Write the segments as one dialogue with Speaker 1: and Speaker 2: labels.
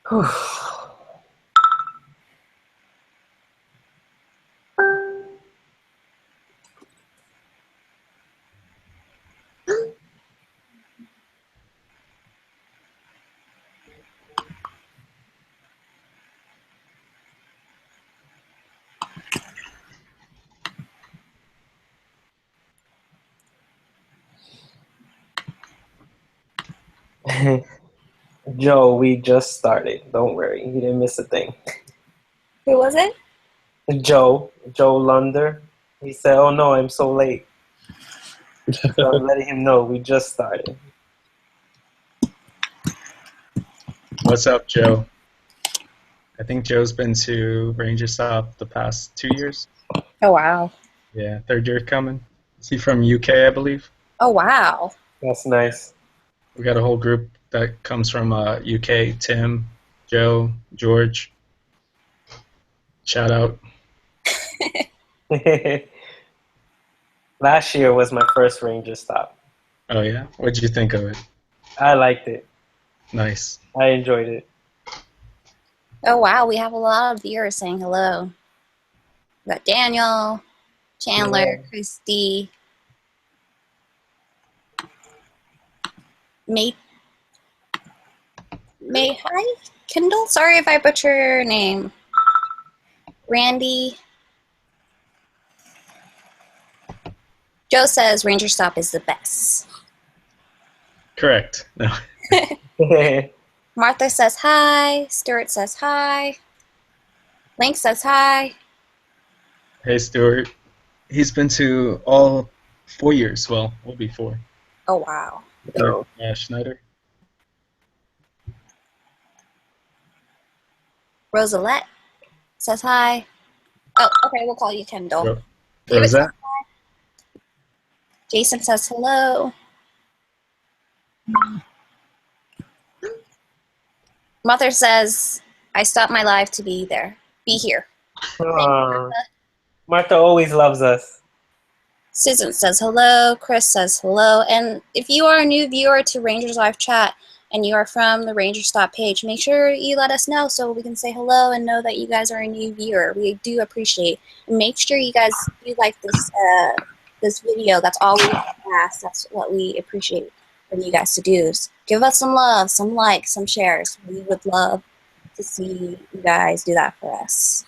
Speaker 1: Whew. Joe, we just started. Don't worry, you didn't miss a thing.
Speaker 2: Who was it?
Speaker 1: Joe Lunder. He said, "Oh no, I'm so late." So I'm letting him know we just started.
Speaker 3: What's up, Joe? I think Joe's been to RangerStop the past 2 years.
Speaker 2: Oh, wow.
Speaker 3: Yeah, third year coming. Is he from UK, I believe?
Speaker 2: Oh, wow.
Speaker 1: That's nice.
Speaker 3: We got a whole group that comes from UK. Tim, Joe, George. Shout out.
Speaker 1: Last year was my first Ranger stop.
Speaker 3: Oh yeah, what'd you think of it?
Speaker 1: I liked it.
Speaker 3: Nice.
Speaker 1: I enjoyed it.
Speaker 2: Oh, wow. We have a lot of viewers saying hello. We got Daniel, Chandler,
Speaker 1: Yeah.
Speaker 2: Christy, May. Hi, Kendall. Sorry if I butcher your name. Randy. Joe says RangerStop is the best.
Speaker 3: Correct. No.
Speaker 2: Martha says hi. Stuart says hi. Link says hi.
Speaker 3: Hey, Stuart. He's been to all 4 years. Well, will be four.
Speaker 2: Oh, wow.
Speaker 1: No.
Speaker 3: Schneider.
Speaker 2: Rosalette says hi. Oh, okay. We'll call you Kendall.
Speaker 3: What was that?
Speaker 2: Jason says hello. Mother says, I stopped my live to be there. Be here.
Speaker 1: Martha always loves us.
Speaker 2: Susan says hello. Chris says hello. And if you are a new viewer to Rangers Live Chat and you are from the RangerStop page, make sure you let us know so we can say hello and know that you guys are a new viewer. We do appreciate. And make sure you guys do like this video. That's all we ask. That's what we appreciate from you guys to do. Is give us some love, some likes, some shares. We would love to see you guys do that for us.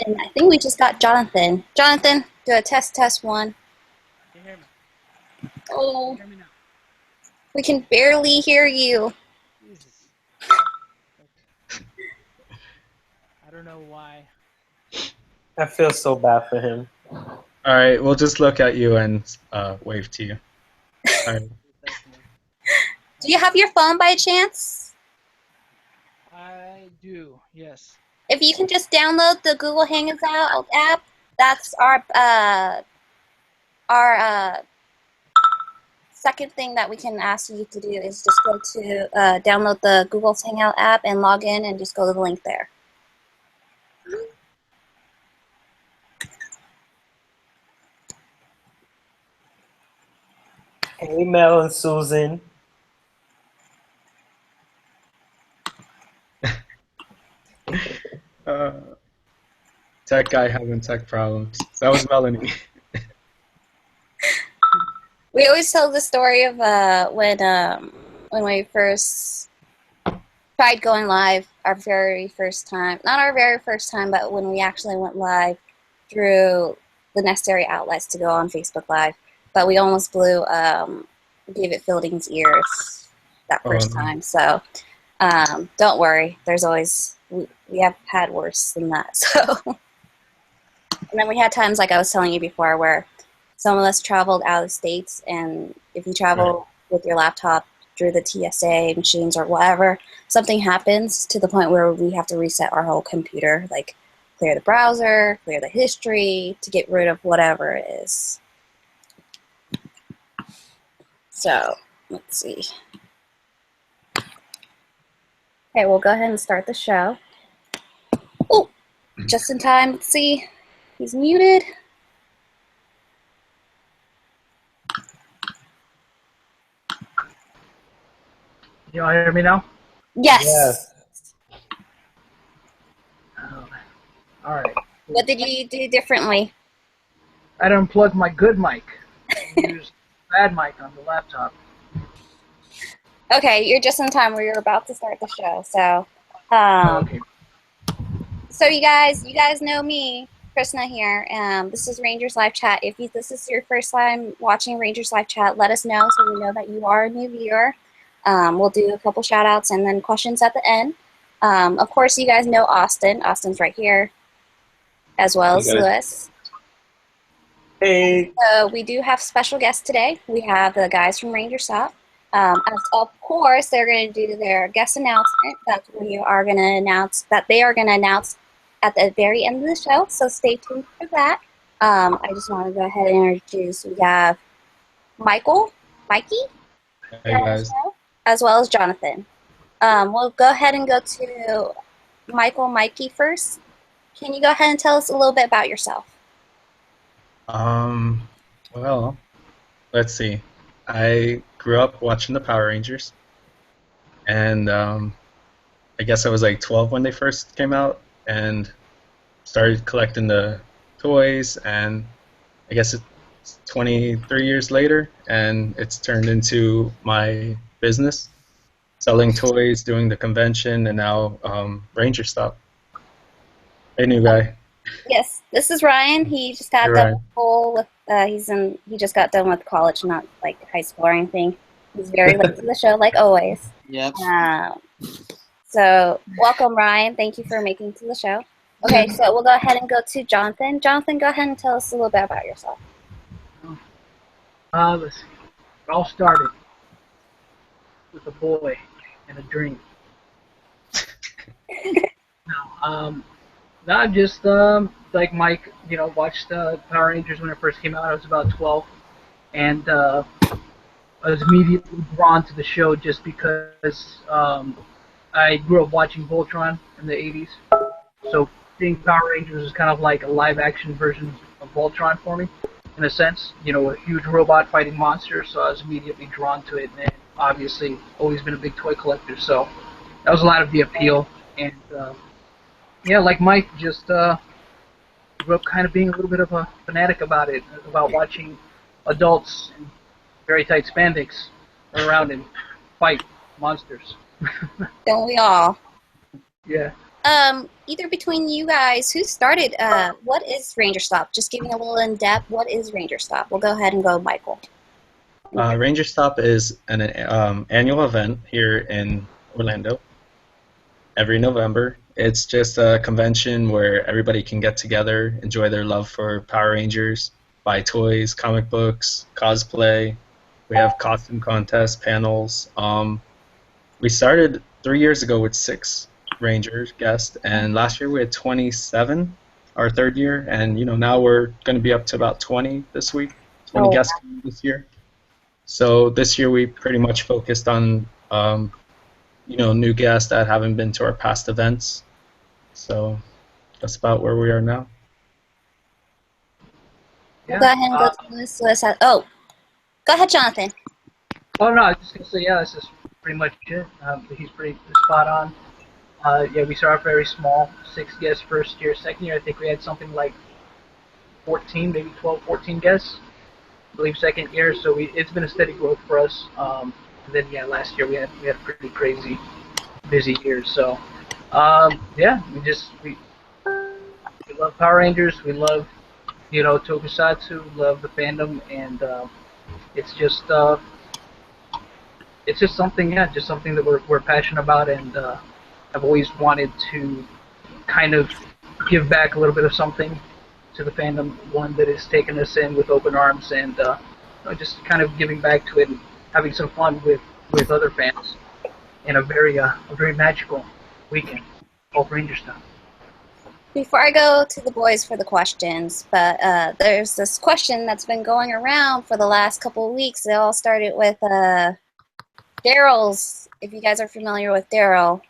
Speaker 2: And I think we just got Jonathan. Jonathan, do a test one.
Speaker 4: Can you hear me?
Speaker 2: Oh,
Speaker 4: Hear me now.
Speaker 2: we can barely hear you.
Speaker 4: Jesus. I don't know why.
Speaker 1: I feel so bad for him.
Speaker 3: All right, we'll just look at you and wave to you. All right.
Speaker 2: Do you have your phone by chance?
Speaker 4: I do, yes.
Speaker 2: If you can just download the Google Hangout app, that's our second thing that we can ask you to do is just go to download the Google Hangout app and log in and just go to the link there.
Speaker 1: Hey, Mel and Susan.
Speaker 3: Tech guy having tech problems. That was Melanie.
Speaker 2: We always tell the story of when we first tried going live, our very first time. Not our very first time, but when we actually went live through the necessary outlets to go on Facebook Live. But we almost blew David Fielding's ears that first time. So don't worry. There's always, we have had worse than that. So, and then we had times like I was telling you before where some of us traveled out of the States, and if you travel with your laptop through the TSA machines or whatever, something happens to the point where we have to reset our whole computer, like clear the browser, clear the history, to get rid of whatever it is. So, let's see. Okay, we'll go ahead and start the show. Oh, just in time. Let's see. He's muted.
Speaker 4: You all hear me now?
Speaker 2: Yes.
Speaker 5: Oh, all right.
Speaker 2: What did you do differently?
Speaker 5: I'd unplug my good mic. Use bad mic on the laptop.
Speaker 2: Okay, you're just in time where you're about to start the show. So,
Speaker 5: Oh, okay.
Speaker 2: so you guys know me, Krishna here. This is Rangers Live Chat. If this is your first time watching Rangers Live Chat, let us know so we know that you are a new viewer. We'll do a couple shout outs and then questions at the end. Of course, you guys know Austin. Austin's right here, as well as Lewis.
Speaker 1: Hey.
Speaker 2: So we do have special guests today. We have the guys from RangerStop. Of course, they're going to do their guest announcement that they are going to announce at the very end of the show. So stay tuned for that. I just want to go ahead and introduce. We have Mikey,
Speaker 3: Hey guys.
Speaker 2: as well as Jonathan. We'll go ahead and go to Mikey first. Can you go ahead and tell us a little bit about yourself?
Speaker 3: Well, let's see. I grew up watching the Power Rangers, and I guess I was like 12 when they first came out, and started collecting the toys, and I guess it's 23 years later, and it's turned into my business, selling toys, doing the convention, and now RangerStop. Hey, new guy.
Speaker 2: Yes, this is Ryan. He just got
Speaker 3: Hey,
Speaker 2: done
Speaker 3: Ryan.
Speaker 2: with school with he just got done with college, not like high school or anything. He's very late to the show, like always.
Speaker 6: Yep.
Speaker 2: So welcome, Ryan. Thank you for making it to the show. Okay, so we'll go ahead and go to Jonathan. Jonathan, go ahead and tell us a little bit about yourself.
Speaker 5: Let's see. It all started with a boy and a dream. No, I'm just like Mike. Watched Power Rangers when it first came out. I was about 12, and I was immediately drawn to the show just because I grew up watching Voltron in the 80s. So seeing Power Rangers was kind of like a live-action version of Voltron for me, in a sense. A huge robot fighting monsters, so I was immediately drawn to it. And obviously, always been a big toy collector, so that was a lot of the appeal. And yeah, like Mike, just grew up kind of being a little bit of a fanatic about it, about watching adults in very tight spandex run around and fight monsters.
Speaker 2: Don't we all?
Speaker 5: Yeah.
Speaker 2: Either between you guys, who started? What is RangerStop? Just giving a little in depth. What is RangerStop? We'll go ahead and go, Michael.
Speaker 3: RangerStop is an annual event here in Orlando every November. It's just a convention where everybody can get together, enjoy their love for Power Rangers, buy toys, comic books, cosplay. We have costume contests, panels. We started 3 years ago with 6 Rangers guests, and last year we had 27, our third year, and now we're going to be up to about 20 this week, 20 guests this year. So this year we pretty much focused on new guests that haven't been to our past events. So that's about where we are now.
Speaker 2: We'll go ahead and go to Lewis. Oh, go ahead, Jonathan.
Speaker 5: Oh no, I was just gonna say this is pretty much it. He's pretty spot on. Yeah, we started very small, 6 guests first year. Second year, I think we had something like 14, maybe 12, 14 guests. I believe second year, so it's been a steady growth for us. And then yeah, last year we had pretty crazy, busy years. So yeah, we love Power Rangers. We love Tokusatsu. Love the fandom, and it's just something, just something that we're passionate about, and I've always wanted to kind of give back a little bit of something to the fandom, one that has taken us in with open arms, and just kind of giving back to it and having some fun with other fans in a very magical weekend of RangerStop.
Speaker 2: Before I go to the boys for the questions, but there's this question that's been going around for the last couple of weeks. It all started with Daryl's. If you guys are familiar with Daryl,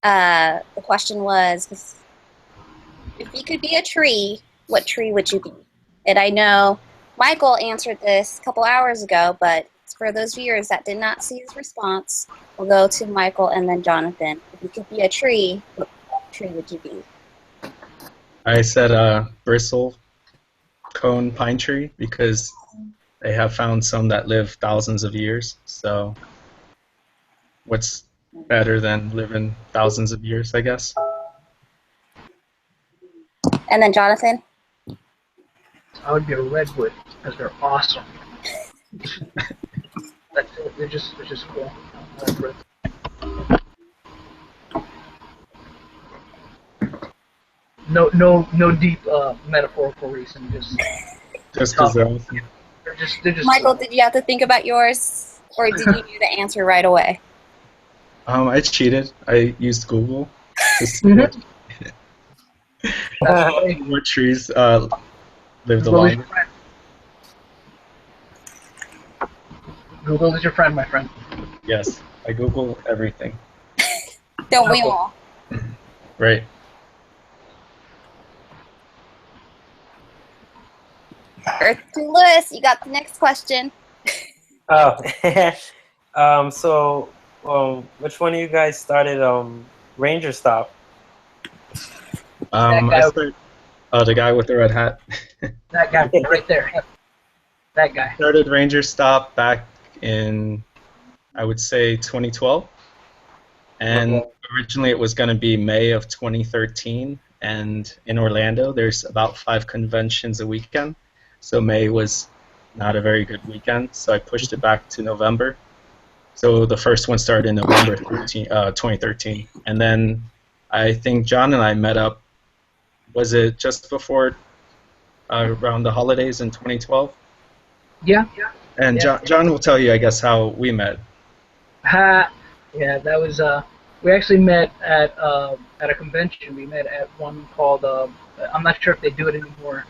Speaker 2: the question was, if you could be a tree, what tree would you be? And I know Michael answered this a couple hours ago, but for those viewers that did not see his response, We'll go to Michael and then Jonathan. If you could be a tree, what tree would you be?
Speaker 3: I said bristle cone pine tree because they have found some that live thousands of years. So what's better than living thousands of years, I guess?
Speaker 2: And then Jonathan?
Speaker 5: I would be a redwood because they're awesome. That's it. They're just cool. No deep metaphorical reason. Just
Speaker 3: because they're awesome.
Speaker 5: they're just
Speaker 2: Michael,
Speaker 5: cool.
Speaker 2: did you have to think about yours? Or did you know the answer right away?
Speaker 3: I cheated. I used Google to see
Speaker 5: Mhm.
Speaker 3: what trees live the
Speaker 5: Google is your
Speaker 3: longest.
Speaker 5: friend. Google is your friend, my friend.
Speaker 3: Yes, I Google everything.
Speaker 2: Don't we all?
Speaker 3: Right.
Speaker 2: Earth to Lewis, you got the next question.
Speaker 1: Oh, so which one of you guys started RangerStop?
Speaker 5: That guy,
Speaker 3: I started, the guy with the red hat.
Speaker 5: that guy right there. That guy.
Speaker 3: Started RangerStop back in, I would say, 2012. And
Speaker 1: Okay.
Speaker 3: originally it was going to be May of 2013. And in Orlando, there's about 5 conventions a weekend. So May was not a very good weekend. So I pushed it back to November. So the first one started in November 2013. And then I think John and I met up, was it just before around the holidays in 2012?
Speaker 5: Yeah.
Speaker 3: And
Speaker 5: Yeah.
Speaker 3: John will tell you, I guess, how we met.
Speaker 5: Yeah, that was we actually met at a convention. We met at one called I'm not sure if they do it anymore.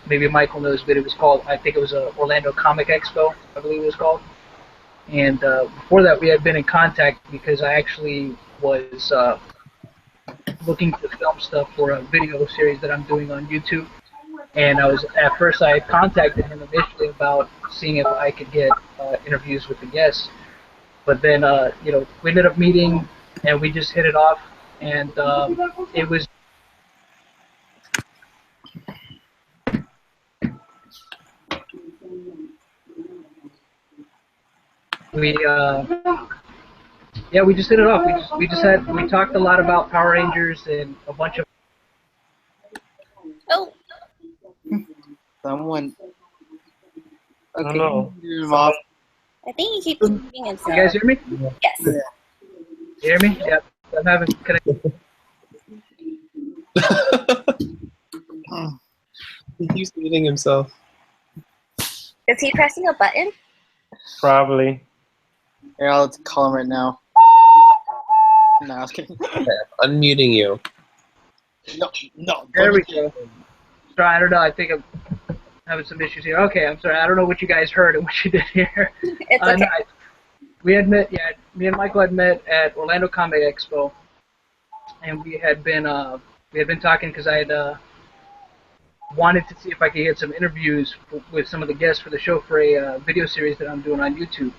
Speaker 5: Maybe Michael knows, but it was called, I think it was a Orlando Comic Expo, I believe it was called. And before that, we had been in contact because I actually was looking to film stuff for a video series that I'm doing on YouTube. And at first I had contacted him initially about seeing if I could get interviews with the guests. But then, we ended up meeting, and we just hit it off, and it was. We just hit it off. We talked a lot about Power Rangers and a bunch of.
Speaker 2: Oh,
Speaker 6: Someone.
Speaker 1: I don't
Speaker 6: Okay,
Speaker 1: know.
Speaker 6: you can off.
Speaker 2: I think he keeps muting
Speaker 5: You
Speaker 2: himself.
Speaker 5: guys hear me?
Speaker 2: Yes.
Speaker 5: You hear me? Yep. I'm having connect.
Speaker 6: He keeps muting himself.
Speaker 2: Is he pressing a button?
Speaker 1: Probably.
Speaker 6: Here, I'll call him right now. No, I was kidding.
Speaker 7: Unmuting you.
Speaker 6: No.
Speaker 5: There we go. Sorry, I don't know. I think I'm having some issues here. Okay, I'm sorry. I don't know what you guys heard and what you did here.
Speaker 2: It's okay.
Speaker 5: No, we had met. Yeah, me and Michael had met at Orlando Comic Expo, and we had been talking because I had wanted to see if I could get some interviews with some of the guests for the show for a video series that I'm doing on YouTube.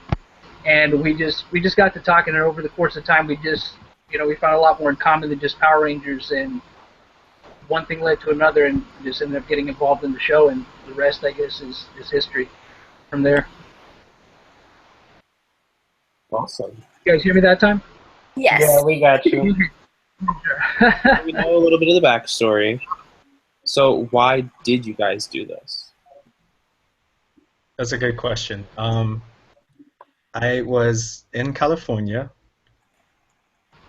Speaker 5: And we just got to talking, and over the course of time, we found a lot more in common than just Power Rangers, and one thing led to another, and just ended up getting involved in the show, and the rest, I guess, is history from there.
Speaker 7: Awesome.
Speaker 5: You guys hear me that time?
Speaker 2: Yes.
Speaker 1: Yeah, we got you.
Speaker 7: We know a little bit of the backstory. So why did you guys do this?
Speaker 3: That's a good question. I was in California,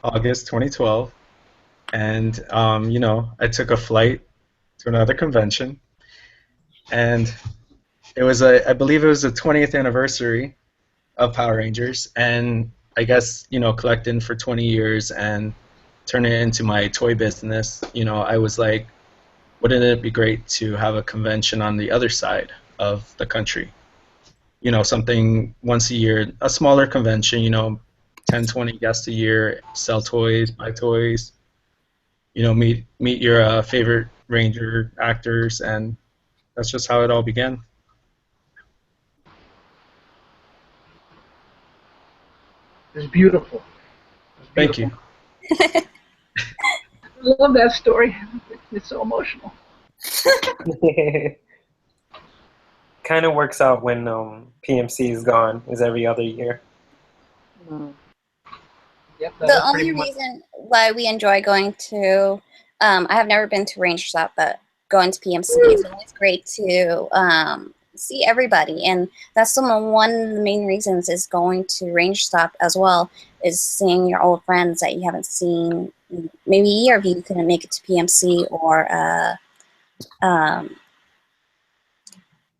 Speaker 3: August 2012, and I took a flight to another convention, and I believe it was the 20th anniversary of Power Rangers, and I guess collecting for 20 years and turning it into my toy business. I was like, wouldn't it be great to have a convention on the other side of the country? Something once a year, a smaller convention, 10, 20 guests a year, sell toys, buy toys, meet your favorite Ranger actors, and that's just how it all began.
Speaker 5: It was beautiful. It was
Speaker 3: Thank
Speaker 5: beautiful.
Speaker 3: you.
Speaker 5: I love that story. It's so emotional.
Speaker 1: Kind of works out when PMC is gone. Is every other year.
Speaker 6: Mm.
Speaker 5: Yep, that
Speaker 2: The
Speaker 5: was
Speaker 2: only
Speaker 5: pretty much.
Speaker 2: reason why we enjoy going to, I have never been to RangerStop, but going to PMC is always great to see everybody, and that's one of the main reasons is going to RangerStop as well, is seeing your old friends that you haven't seen. Maybe a year of you couldn't make it to PMC, or um,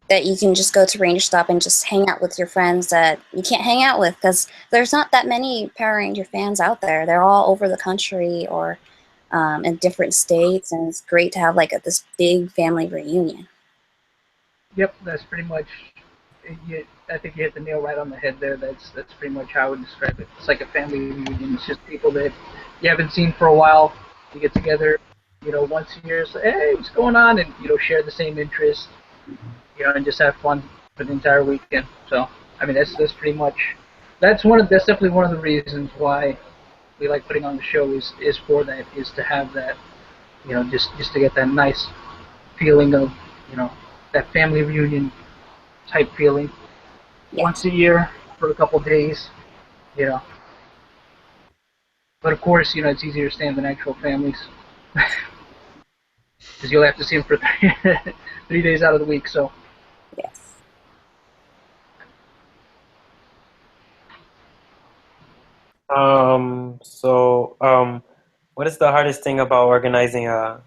Speaker 2: that you can just go to RangerStop and just hang out with your friends that you can't hang out with, because there's not that many Power Ranger fans out there. They're all over the country or in different states, and it's great to have like this big family reunion.
Speaker 5: Yep, that's pretty much. I think you hit the nail right on the head there. That's pretty much how I would describe it. It's like a family reunion. It's just people that you haven't seen for a while. You get together, once a year. So hey, what's going on? And share the same interests. And just have fun for the entire weekend. So I mean, that's pretty much. That's definitely one of the reasons why we like putting on the show is for that, is to have that, just to get that nice feeling of, that family reunion type feeling
Speaker 2: Yes.
Speaker 5: once a year for a couple days, you know. But of course, it's easier to stand than actual families because you'll have to see them for 3 days out of the week. So
Speaker 2: Yes.
Speaker 1: What is the hardest thing about organizing the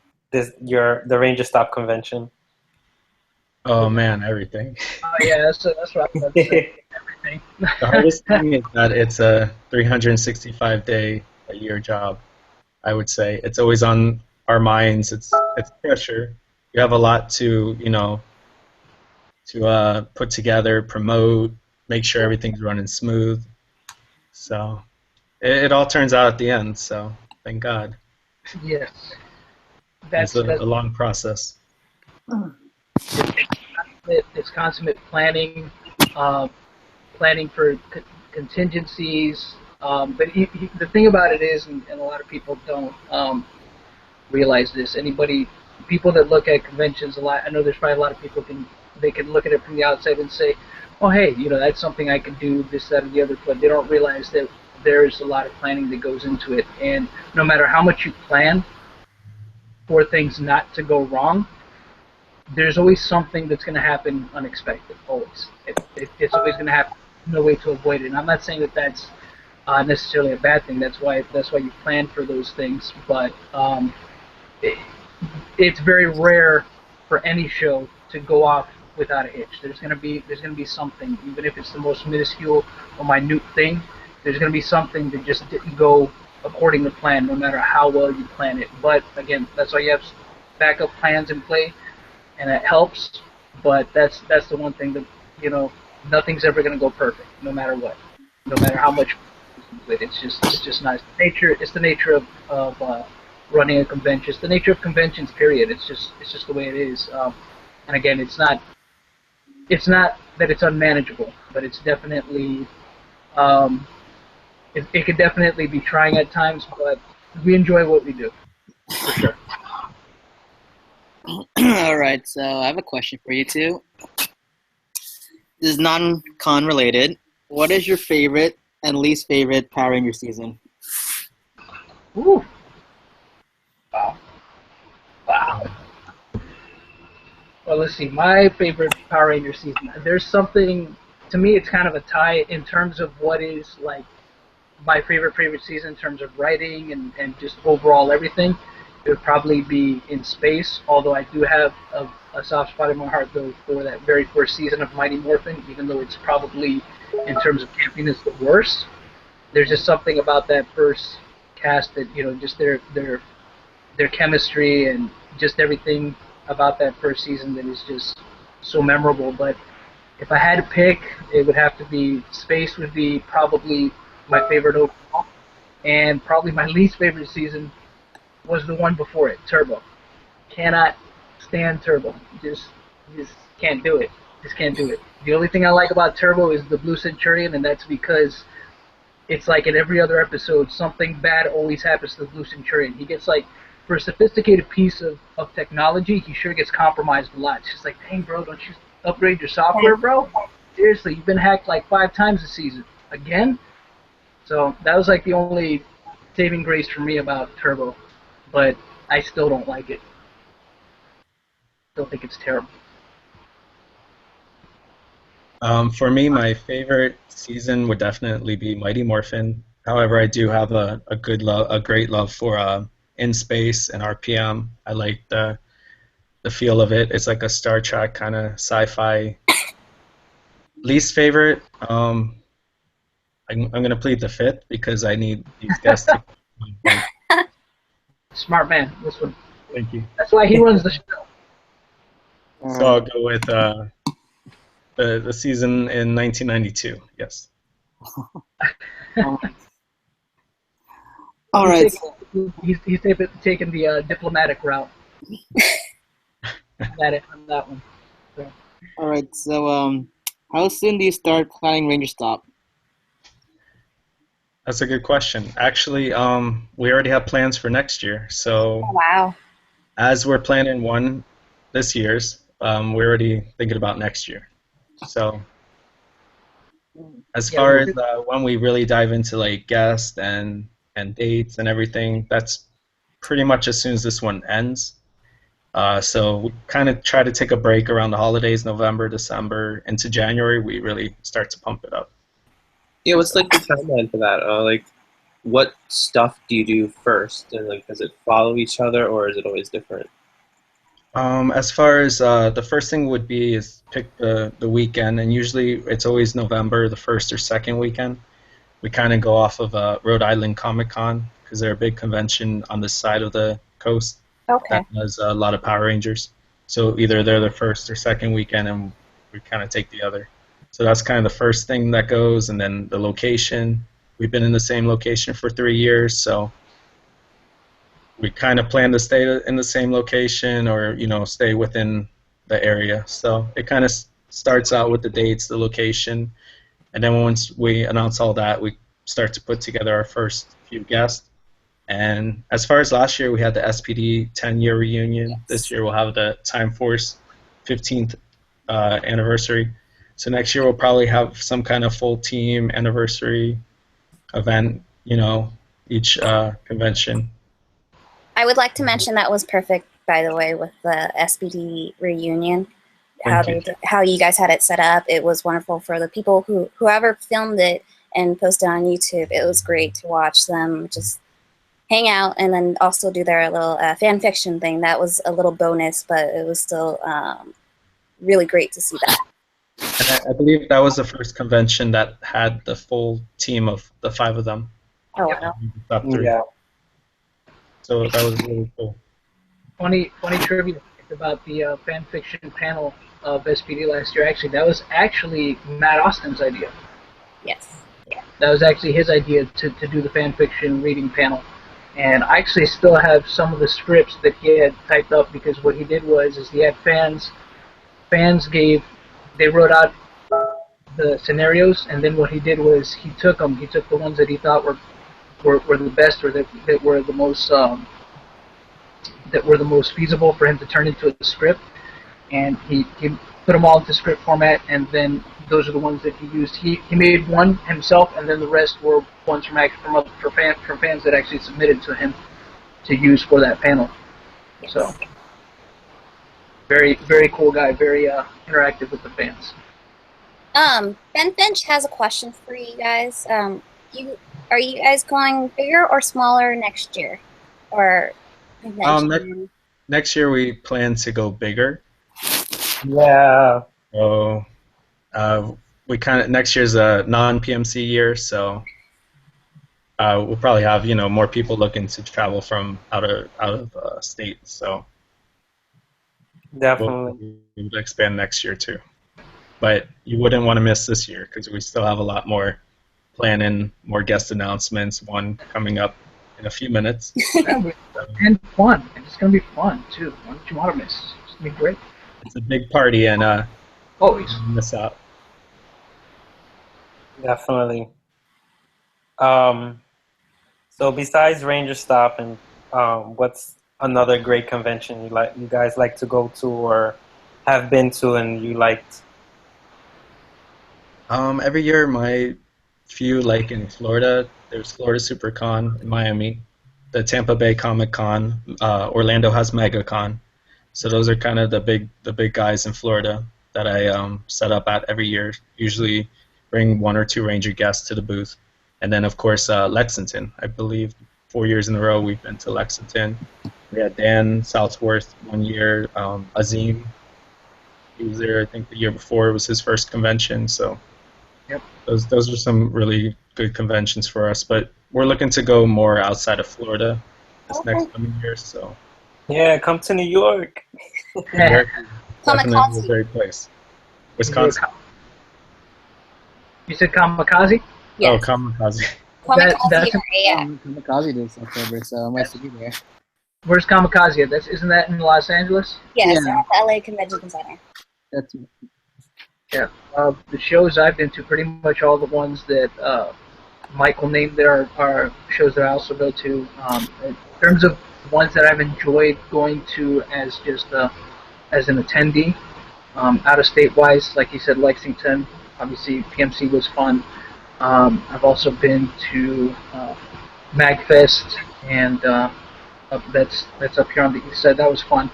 Speaker 1: Ranger Stop convention?
Speaker 3: Oh man, everything.
Speaker 5: yeah, that's what I was about to say. Everything.
Speaker 3: The hardest thing is that it's a 365-day-a-year job. I would say it's always on our minds. It's pressure. You have a lot to put together, promote, make sure everything's running smooth. So it all turns out at the end. So thank God.
Speaker 5: Yes,
Speaker 3: It's
Speaker 5: that's
Speaker 3: a long process.
Speaker 5: it's consummate planning, um, planning for contingencies. But the thing about it is, and a lot of people don't realize this. People that look at conventions a lot, I know there's probably a lot of people they can look at it from the outside and say, oh hey, that's something I can do, this, that, or the other. But they don't realize that there's a lot of planning that goes into it, and no matter how much you plan for things not to go wrong, there's always something that's going to happen unexpected. Always, it's always going to happen. No way to avoid it. And I'm not saying that that's necessarily a bad thing. That's why you plan for those things. But it's very rare for any show to go off without a hitch. There's gonna be something, even if it's the most minuscule or minute thing. There's gonna be something that just didn't go according to plan, no matter how well you plan it. But again, that's why you have backup plans in play, and it helps. But that's the one thing that nothing's ever gonna go perfect, no matter what, no matter how much. It's just not it's the nature of running a convention. It's the nature of conventions. Period. It's just the way it is. And again, it's not that it's unmanageable, but it's definitely it could definitely be trying at times. But we enjoy what we do, for sure.
Speaker 6: All right, so I have a question for you two. This is non-con related. What is your favorite and least favorite Power Ranger season?
Speaker 5: Ooh. Wow. Wow. Well, let's see. My favorite Power Ranger season. There's something to me. It's kind of a tie in terms of what is like my favorite season in terms of writing and just overall everything. It would probably be In Space. Although I do have a soft spot in my heart though for that very first season of Mighty Morphin, even though it's probably in terms of campiness the worst. There's just something about that first cast that just their chemistry and just everything about that first season that is just so memorable. But if I had to pick, it would have to be Space would be probably my favorite overall, and probably my least favorite season was the one before it, Turbo. Cannot stand Turbo. Just can't do it. Just can't do it. The only thing I like about Turbo is the Blue Centurion, and that's because it's like in every other episode, something bad always happens to the Blue Centurion. He gets like, for a sophisticated piece of technology, he sure gets compromised a lot. It's just like, dang, bro, don't you upgrade your software, bro? Seriously, you've been hacked like 5 times this season. Again? So that was like the only saving grace for me about Turbo. But I still don't like it. Still think it's terrible.
Speaker 3: For me, my favorite season would definitely be Mighty Morphin. However, I do have a great love for In Space and RPM. I like the feel of it. It's like a Star Trek kind of sci-fi. Least favorite, I'm gonna plead the fifth because I need these guests to.
Speaker 5: Smart man, this one.
Speaker 3: Thank you.
Speaker 5: That's why he runs the show.
Speaker 3: So I'll go with the season in 1992. Yes.
Speaker 6: All right.
Speaker 5: He's taking the diplomatic route. on that one. So.
Speaker 6: All right. So, how soon do you start planning RangerStop?
Speaker 3: That's a good question. Actually, we already have plans for next year. So
Speaker 2: Wow.
Speaker 3: as we're planning one this year's, we're already thinking about next year. So as far as when we really dive into like guests and dates and everything, that's pretty much as soon as this one ends. So we kind of try to take a break around the holidays, November, December, into January. We really start to pump it up.
Speaker 7: Yeah, what's like the timeline for that? Like, what stuff do you do first, and like, does it follow each other, or is it always different?
Speaker 3: As far as the first thing would be is pick the weekend, and usually it's always November, the first or second weekend. We kind of go off of Rhode Island Comic Con because they're a big convention on this side of the coast.
Speaker 2: Okay.
Speaker 3: That has a lot of Power Rangers. So either they're the first or second weekend, and we kind of take the other. So that's kind of the first thing that goes, and then the location. We've been in the same location for 3 years, so we kind of plan to stay in the same location or, stay within the area. So it kind of starts out with the dates, the location, and then once we announce all that, we start to put together our first few guests. And as far as last year, we had the SPD 10-year reunion.
Speaker 2: Yes.
Speaker 3: This year we'll have the Time Force 15th anniversary. So next year we'll probably have some kind of full team anniversary event, each convention.
Speaker 2: I would like to mention that was perfect, by the way, with the SPD reunion. How you guys had it set up. It was wonderful for the people whoever filmed it and posted on YouTube. It was great to watch them just hang out and then also do their little fan fiction thing. That was a little bonus, but it was still really great to see that.
Speaker 3: And I believe that was the first convention that had the full team of the 5 of them.
Speaker 2: Oh, wow.
Speaker 3: Top 3.
Speaker 1: Yeah.
Speaker 3: So that was really cool.
Speaker 5: Funny trivia about the fan fiction panel of SPD last year. Actually, that was actually Matt Austin's idea.
Speaker 2: Yes.
Speaker 5: That was actually his idea to do the fan fiction reading panel. And I actually still have some of the scripts that he had typed up because what he did was he had fans they wrote out the scenarios, and then what he did was he took the ones that he thought were the best or that were the most feasible for him to turn into a script, and he put them all into script format, and then those are the ones that he used. He made one himself, and then the rest were ones from fans that actually submitted to him to use for that panel. So very, very cool guy, very interactive with the fans.
Speaker 2: Ben Finch has a question for you guys. Are you guys going bigger or smaller next year? Or
Speaker 3: next year we plan to go bigger.
Speaker 1: Yeah.
Speaker 3: So we next year's a non-PMC year, so we'll probably have more people looking to travel from out of state. So
Speaker 1: Definitely.
Speaker 3: we'll expand next year too. But you wouldn't want to miss this year because we still have a lot more planning, more guest announcements, one coming up in a few minutes.
Speaker 5: And fun. It's going to be fun, too. What don't you want to miss? It's going to be great.
Speaker 3: It's a big party, and
Speaker 5: always
Speaker 3: miss out.
Speaker 1: Definitely. Um, so besides RangerStop, and what's another great convention you guys like to go to or have been to and you liked?
Speaker 3: Every year, my few like in Florida, there's Florida SuperCon in Miami, the Tampa Bay Comic Con, Orlando has MegaCon. So those are kind of the big guys in Florida that I set up at every year. Usually bring one or two Ranger guests to the booth, and then of course Lexington. I believe 4 years in a row we've been to Lexington. We had Dan Southworth one year, Azim. He was there I think the year before. It was his first convention. So
Speaker 5: Yep.
Speaker 3: those are some really good conventions for us. But we're looking to go more outside of Florida this next coming year. So
Speaker 1: Yeah, come to New York.
Speaker 3: New York is definitely a
Speaker 2: Kamikaze.
Speaker 3: great place. Wisconsin.
Speaker 5: You said Kamikaze?
Speaker 3: Oh,
Speaker 2: Yes.
Speaker 3: Kamikaze.
Speaker 2: Kamikaze
Speaker 5: That's
Speaker 2: area.
Speaker 6: Kamikaze this October, so I might see you there.
Speaker 5: Where's Kamikaze? Isn't that in Los Angeles?
Speaker 2: Yes,
Speaker 6: Yeah.
Speaker 2: at the LA Convention Center.
Speaker 6: That's
Speaker 5: The shows I've been to, pretty much all the ones that Michael named there are shows that I also go to. In terms of ones that I've enjoyed going to as just as an attendee, out of state wise, like you said, Lexington. Obviously, PMC was fun. I've also been to MagFest, and that's up here on the east side. That was fun.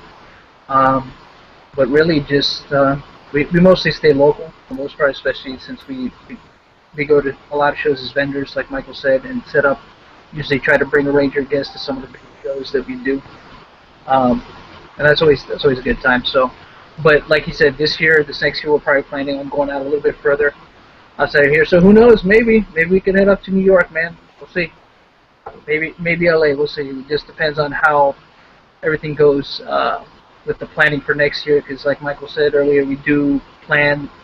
Speaker 5: But really, just we mostly stay local for the most part, especially since we go to a lot of shows as vendors, like Michael said, and set up. Usually, try to bring a Ranger guest to some of the big shows that we do, and that's always a good time. So, but like you said, this next year, we're probably planning on going out a little bit further outside of here. So who knows? Maybe we can head up to New York, man. We'll see. Maybe LA. We'll see. It just depends on how everything goes with the planning for next year. Because like Michael said earlier, we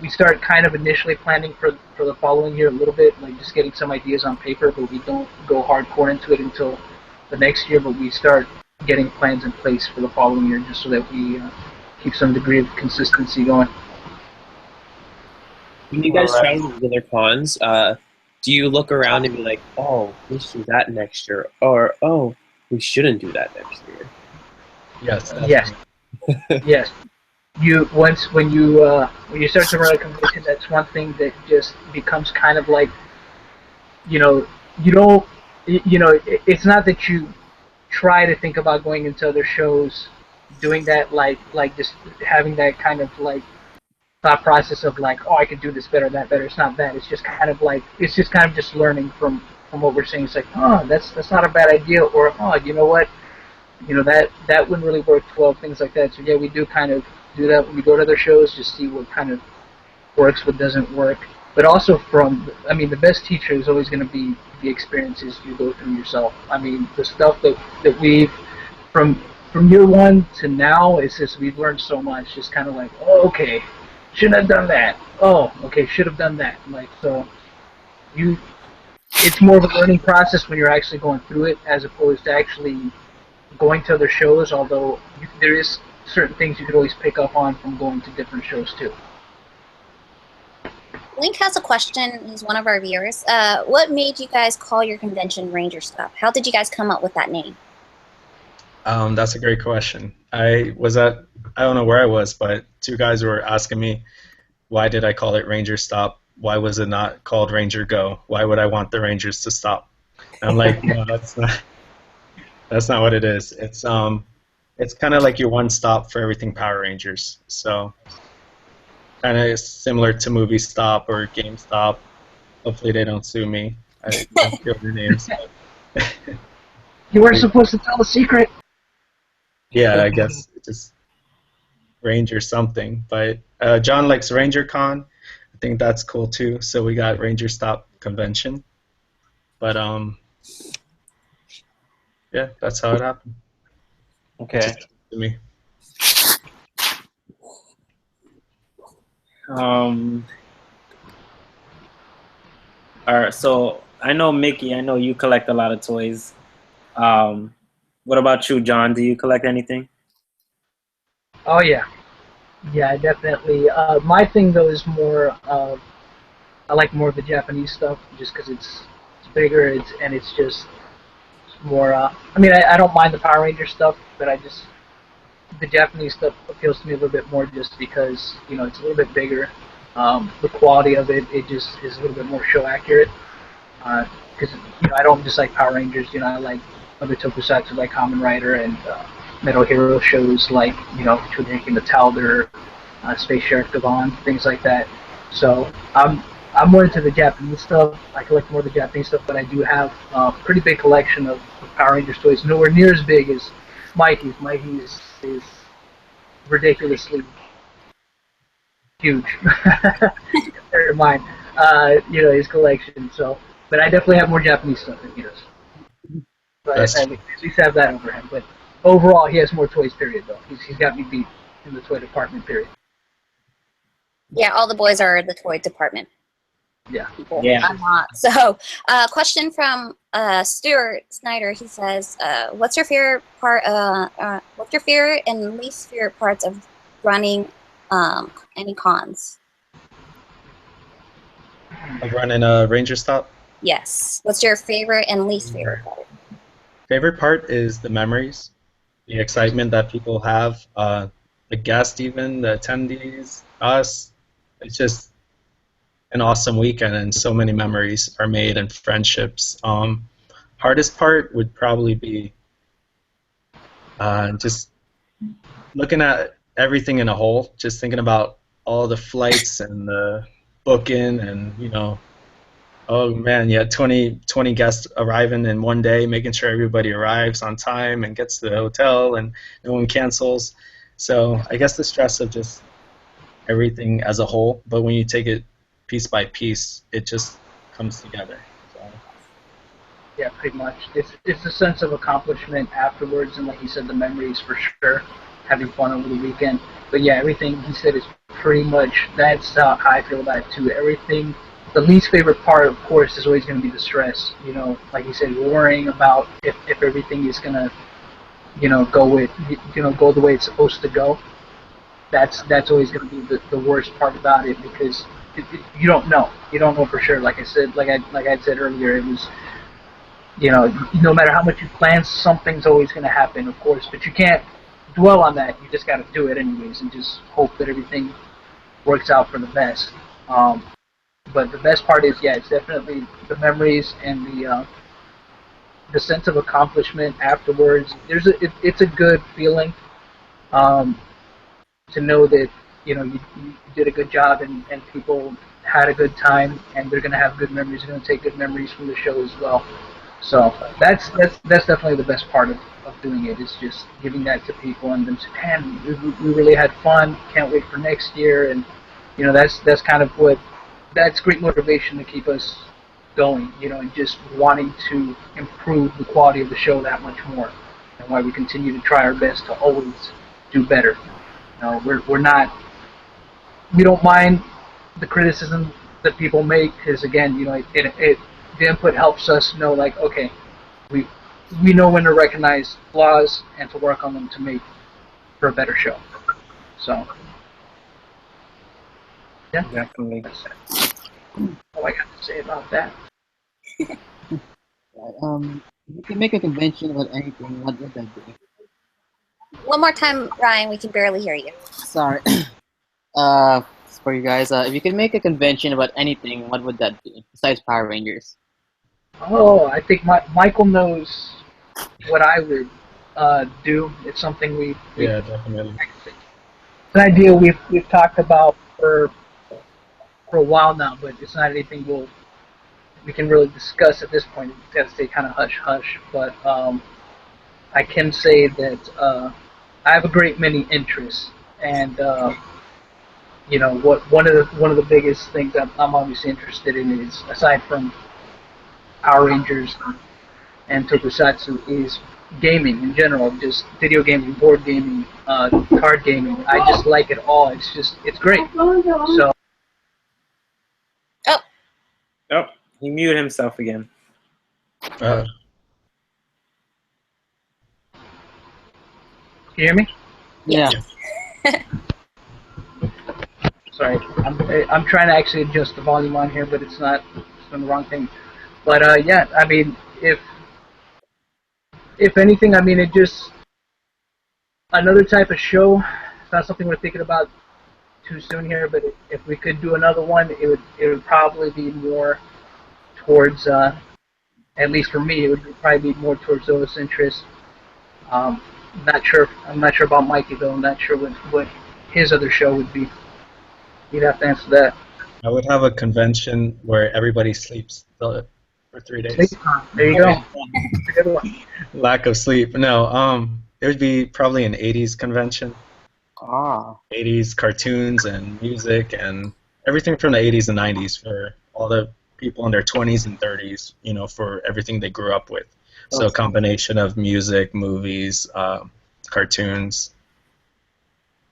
Speaker 5: start kind of initially planning for the following year a little bit, like just getting some ideas on paper, but we don't go hardcore into it until the next year. But we start getting plans in place for the following year, just so that we keep some degree of consistency going.
Speaker 7: When you guys
Speaker 1: Alright.
Speaker 7: travel to other cons, do you look around and be like, oh, we should do that next year, or oh, we shouldn't do that next year?
Speaker 3: Yes.
Speaker 5: Yes. Yes. When you start to run a convention, that's one thing that just becomes kind of like, you don't, it's not that you try to think about going into other shows, doing that like just having that kind of like thought process of like, oh, I could do this better, that better. It's not that. It's just kind of just learning from what we're saying. It's like, oh, that's not a bad idea, or oh, you know what, that wouldn't really work well, things like that. So yeah, we do kind of do that when we go to other shows, just see what kind of works, what doesn't work. But also the best teacher is always going to be the experiences you go through yourself. I mean, the stuff that we've from year one to now, it's just we've learned so much. Just kind of like, oh, okay, shouldn't have done that. Oh, okay, should have done that. Like, so it's more of a learning process when you're actually going through it, as opposed to actually going to other shows. Although there is certain things you could always pick up on from going to different shows too.
Speaker 2: Link has a question. He's one of our viewers. What made you guys call your convention RangerStop? How did you guys come up with that name?
Speaker 3: That's a great question. I don't know where I was, but two guys were asking me, why did I call it RangerStop? Why was it not called Ranger Go? Why would I want the Rangers to stop? And I'm like, no, that's not what it is. It's kind of like your one stop for everything Power Rangers. So kind of similar to Movie Stop or GameStop. Hopefully they don't sue me. I don't feel their names.
Speaker 5: You weren't supposed to tell the secret.
Speaker 3: Yeah, I guess it's just Ranger something. But John likes RangerCon. I think that's cool too. So we got RangerStop convention. But yeah, that's how it happened.
Speaker 1: Okay.
Speaker 3: Just to me.
Speaker 1: All right. So I know Mickey. I know you collect a lot of toys. What about you, John? Do you collect anything?
Speaker 5: Oh yeah, definitely. My thing though is more I like more of the Japanese stuff, just because it's It's bigger. It's just more. I mean, I don't mind the Power Ranger stuff, but the Japanese stuff appeals to me a little bit more just because it's a little bit bigger. The quality of it just is a little bit more show accurate. Because I don't just like Power Rangers. I like other tokusatsu like Kamen Rider and Metal Hero shows like Tunic and the Talder, Space Sheriff Devon, things like that. So I'm more into the Japanese stuff. I collect more of the Japanese stuff, but I do have a pretty big collection of Power Rangers toys. Nowhere near as big as Mikey's. Mikey's is ridiculously huge compared to mine. His collection. So, but I definitely have more Japanese stuff than he does. But I at least have that over him. But overall, he has more toys. Period. Though he's got me beat in the toy department. Period.
Speaker 2: Yeah, all the boys are the toy department.
Speaker 5: Yeah.
Speaker 2: People.
Speaker 1: Yeah.
Speaker 2: I'm not. So, question from Stuart Snyder. He says, "What's your favorite part? What's your favorite and least favorite parts of running any cons?"
Speaker 3: Of running a RangerStop.
Speaker 2: Yes. What's your favorite and least favorite part?
Speaker 3: Favorite part is the memories, the excitement that people have, the guests, even the attendees, us. It's just an awesome weekend, and so many memories are made and friendships. Hardest part would probably be just looking at everything in a whole, just thinking about all the flights and the booking and oh man, yeah, 20 guests arriving in one day, making sure everybody arrives on time and gets to the hotel and no one cancels. So I guess the stress of just everything as a whole, but when you take it piece by piece, it just comes together. So.
Speaker 5: Yeah, pretty much. It's a sense of accomplishment afterwards, and like you said, the memories for sure, having fun over the weekend. But yeah, everything he said is pretty much, that's how I feel about it too. Everything, the least favorite part, of course, is always going to be the stress. Like you said, worrying about if everything is going to, go the way it's supposed to go. That's always going to be the worst part about it because you don't know. You don't know for sure. Like I said, like I said earlier, it was, no matter how much you plan, something's always going to happen, of course. But you can't dwell on that. You just got to do it anyways and just hope that everything works out for the best. But the best part is, yeah, it's definitely the memories and the sense of accomplishment afterwards. It's a good feeling to know that you did a good job and people had a good time and they're going to have good memories. They're going to take good memories from the show as well. So that's definitely the best part of doing it, is just giving that to people and them saying, man, we really had fun, can't wait for next year. And that's kind of that's great motivation to keep us going, and just wanting to improve the quality of the show that much more, and why we continue to try our best to always do better. We don't mind the criticism that people make, because again, the input helps us know, like, okay, we know when to recognize flaws and to work on them to make for a better show. So yeah,
Speaker 1: Definitely.
Speaker 5: that's all I got to say about that.
Speaker 6: If you can make a convention about anything, what would that be?
Speaker 2: One more time, Ryan. We can barely hear you.
Speaker 6: Sorry. For you guys, if you could make a convention about anything, what would that be besides Power Rangers?
Speaker 5: Oh, I think Michael knows what I would do. It's something we
Speaker 3: Yeah, definitely.
Speaker 5: it's an idea we've talked about for a while now, but it's not anything we can really discuss at this point. It's got to stay kind of hush hush. But I can say that I have a great many interests, and one of the biggest things I'm obviously interested in is, aside from Power Rangers and Tokusatsu, is gaming in general, just video gaming, board gaming, card gaming. I just like it all. It's great. So
Speaker 1: Oh, he muted himself again.
Speaker 3: Uh,
Speaker 5: can you hear me?
Speaker 6: Yeah.
Speaker 5: Sorry, I'm trying to actually adjust the volume on here, but it's not. It's doing the wrong thing. But yeah, I mean, if anything, I mean, it just another type of show. It's not something we're thinking about too soon here, but if we could do another one, it would probably be more towards, at least for me, it would probably be more towards those interests. Um, not sure. I'm not sure about Mikey though. I'm not sure what his other show would be. You'd have to answer that.
Speaker 3: I would have a convention where everybody sleeps for 3 days.
Speaker 5: There you go. Good one.
Speaker 3: Lack of sleep. No, it would be probably an 80s convention.
Speaker 6: Ah.
Speaker 3: 80s cartoons and music and everything from the 80s and 90s for all the people in their 20s and 30s, for everything they grew up with. So a combination of music, movies, cartoons.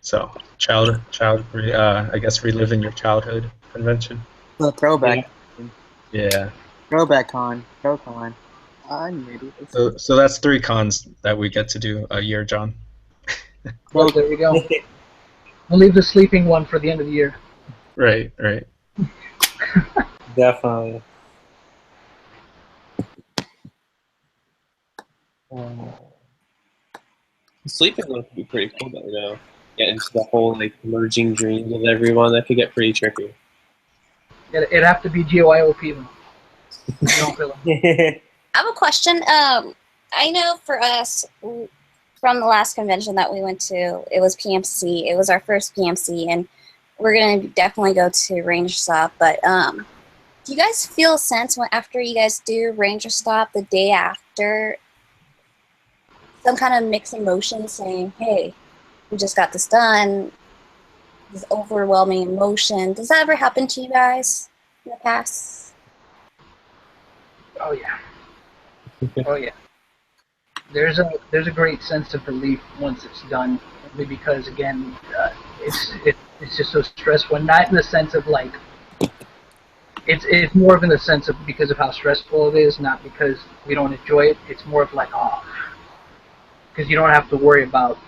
Speaker 3: So I guess reliving your childhood convention.
Speaker 6: The throwback.
Speaker 3: Yeah.
Speaker 6: Throwback con. Pro con. I'm ready.
Speaker 3: So that's 3 cons that we get to do a year, John.
Speaker 5: Well, there you go. We'll leave the sleeping one for the end of the year.
Speaker 3: Right.
Speaker 1: Definitely.
Speaker 7: Sleeping one could be pretty cool though, Get into the whole like merging dreams of everyone. That could get pretty tricky.
Speaker 5: It'd have to be GYOP though. You don't feel it.
Speaker 2: I have a question. I know for us, from the last convention that we went to, it was PMC. It was our first PMC, and we're gonna definitely go to RangerStop. But do you guys feel a sense after you guys do RangerStop the day after, some kind of mixed emotion, saying, "Hey, we just got this done." This overwhelming emotion. Does that ever happen to you guys in the past?
Speaker 5: Oh yeah. Oh yeah. There's a great sense of relief once it's done, only because again, it's just so stressful. Not in the sense of like, it's more of in the sense of because of how stressful it is, not because we don't enjoy it. It's more of like, oh, because you don't have to worry about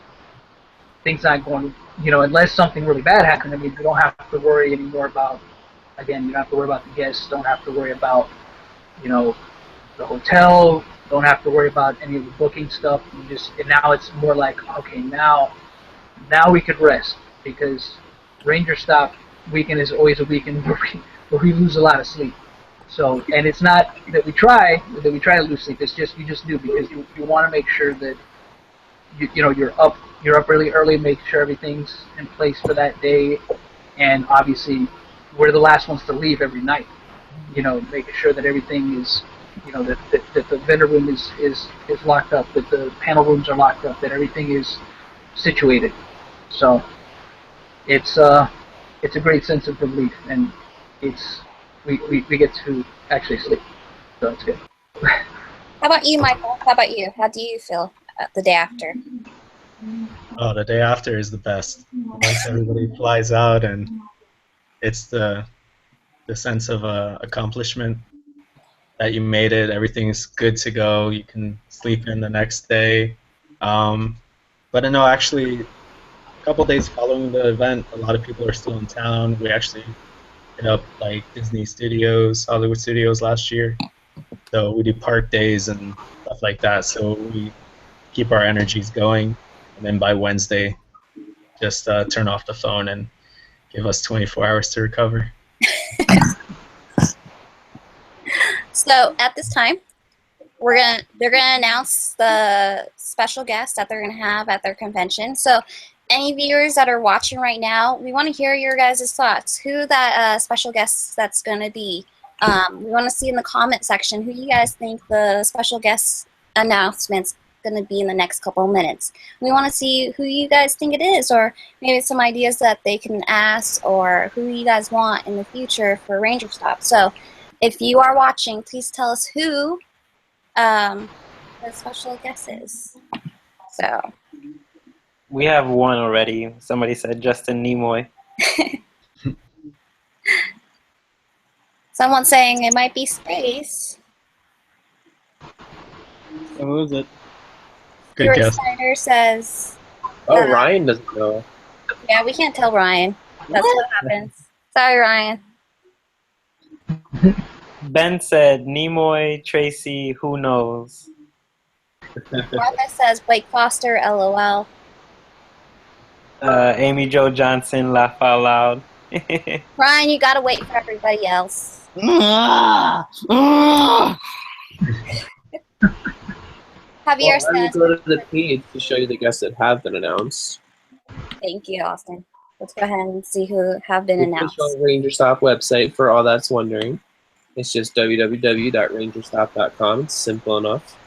Speaker 5: things not going, unless something really bad happened. I mean, you don't have to worry anymore about. Again, you don't have to worry about the guests. Don't have to worry about, the hotel. Don't have to worry about any of the booking stuff. And now it's more like, okay, now we could rest because RangerStop weekend is always a weekend where we lose a lot of sleep. So, and it's not that we try to lose sleep. It's just you just do because you want to make sure that you're up really early, make sure everything's in place for that day, and obviously we're the last ones to leave every night. Making sure that everything is. That the vendor room is locked up, that the panel rooms are locked up, that everything is situated. So it's a great sense of relief, and we get to actually sleep. So it's good.
Speaker 2: How about you, Michael? How about you? How do you feel the day after?
Speaker 3: Oh, the day after is the best. Once everybody flies out, and it's the sense of accomplishment that you made it, everything's good to go, you can sleep in the next day. But no, actually, a couple days following the event, a lot of people are still in town. We actually hit up like Disney Studios, Hollywood Studios last year. So we do park days and stuff like that. So we keep our energies going. And then by Wednesday, just turn off the phone and give us 24 hours to recover.
Speaker 2: So at this time, they're gonna announce the special guest that they're gonna have at their convention. So any viewers that are watching right now, we want to hear your guys' thoughts. Who that special guest that's gonna be? We want to see in the comment section who you guys think the special guest announcement's going to be in the next couple of minutes. We want to see who you guys think it is, or maybe some ideas that they can ask, or who you guys want in the future for RangerStop. So if you are watching, please tell us who the special guest is. So
Speaker 1: We have one already. Somebody said Justin Nimoy.
Speaker 2: someone saying it might be Space.
Speaker 6: So who is it?
Speaker 3: Good
Speaker 2: Stuart
Speaker 3: guess.
Speaker 2: Snyder says,
Speaker 7: Oh, Ryan doesn't know.
Speaker 2: yeah, we can't tell Ryan. That's what happens. Sorry, Ryan.
Speaker 1: Ben said Nimoy, Tracy, who knows?
Speaker 2: Martha says Blake Foster, LOL.
Speaker 1: Amy Jo Johnson, laugh out loud.
Speaker 2: Brian, you gotta wait for everybody else. Javier
Speaker 7: Well, I will
Speaker 2: says,
Speaker 7: go to the page to show you the guests that have been announced.
Speaker 2: thank you, Austin. Let's go ahead and see who have been
Speaker 7: The
Speaker 2: announced.
Speaker 7: official RangerStop website, for all that's wondering. It's just www.rangerstop.com. It's simple enough.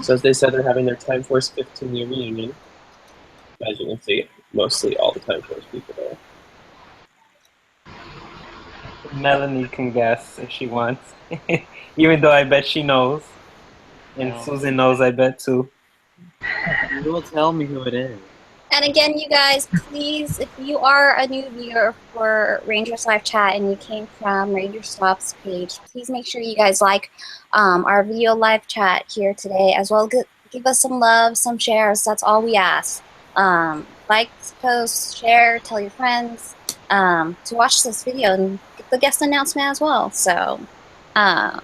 Speaker 7: So as they said, they're having their Time Force 15-year reunion. As you can see, mostly all the Time Force people there.
Speaker 1: Melanie can guess if she wants. Even though I bet she knows. And
Speaker 6: No.
Speaker 1: Susan knows, I bet, too.
Speaker 6: You will tell me who it is.
Speaker 2: And again, you guys, please, if you are a new viewer for Rangers Live Chat and you came from RangerStop's page, please make sure you guys like our video live chat here today, as well. Give us some love, some shares. That's all we ask. Like, post, share, tell your friends to watch this video and get the guest announcement as well. So I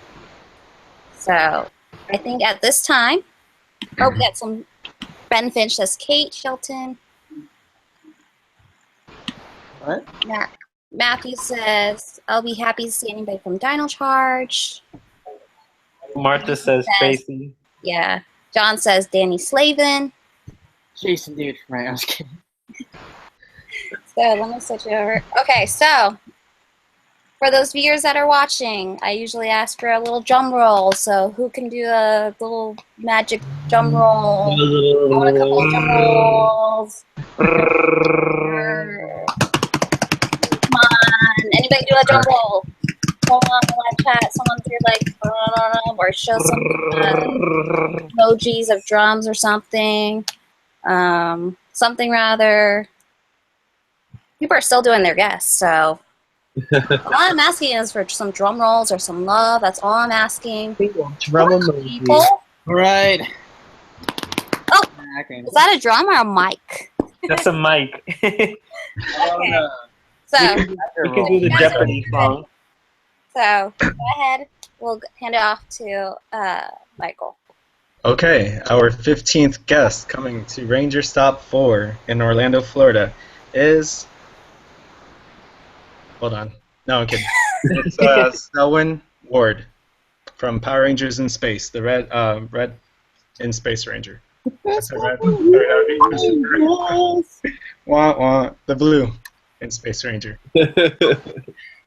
Speaker 2: think at this time, we got some. Ben Finch says Kate Shelton.
Speaker 6: What?
Speaker 2: Matthew says, I'll be happy to see anybody from Dino Charge.
Speaker 1: Martha says Tracy.
Speaker 2: Yeah. John says Danny Slavin.
Speaker 6: Jason, dude. Right, I was kidding.
Speaker 2: So let me switch it over. Okay, so for those viewers that are watching, I usually ask for a little drum roll. So who can do a little magic drum roll? I want a couple of drum rolls. Come on, anybody do a drum roll? Go on the live chat. Someone do like, or show some emojis of drums or something. Something rather. People are still doing their guess, so all I'm asking is for some drum rolls or some love. That's all I'm asking.
Speaker 7: Drum
Speaker 2: People,
Speaker 6: Right.
Speaker 2: Oh.
Speaker 6: Okay.
Speaker 2: is that a drum or a mic?
Speaker 1: That's a mic.
Speaker 2: Okay. So,
Speaker 1: We can do the Jeopardy song.
Speaker 2: so go ahead. We'll hand it off to Michael.
Speaker 3: Okay, our 15th guest coming to RangerStop 4 in Orlando, Florida is... Hold on. No, I'm kidding. It's Selwyn Ward from Power Rangers in Space, the red in Space Ranger. That's a red. Wah, wah, the blue in Space Ranger.
Speaker 6: I'm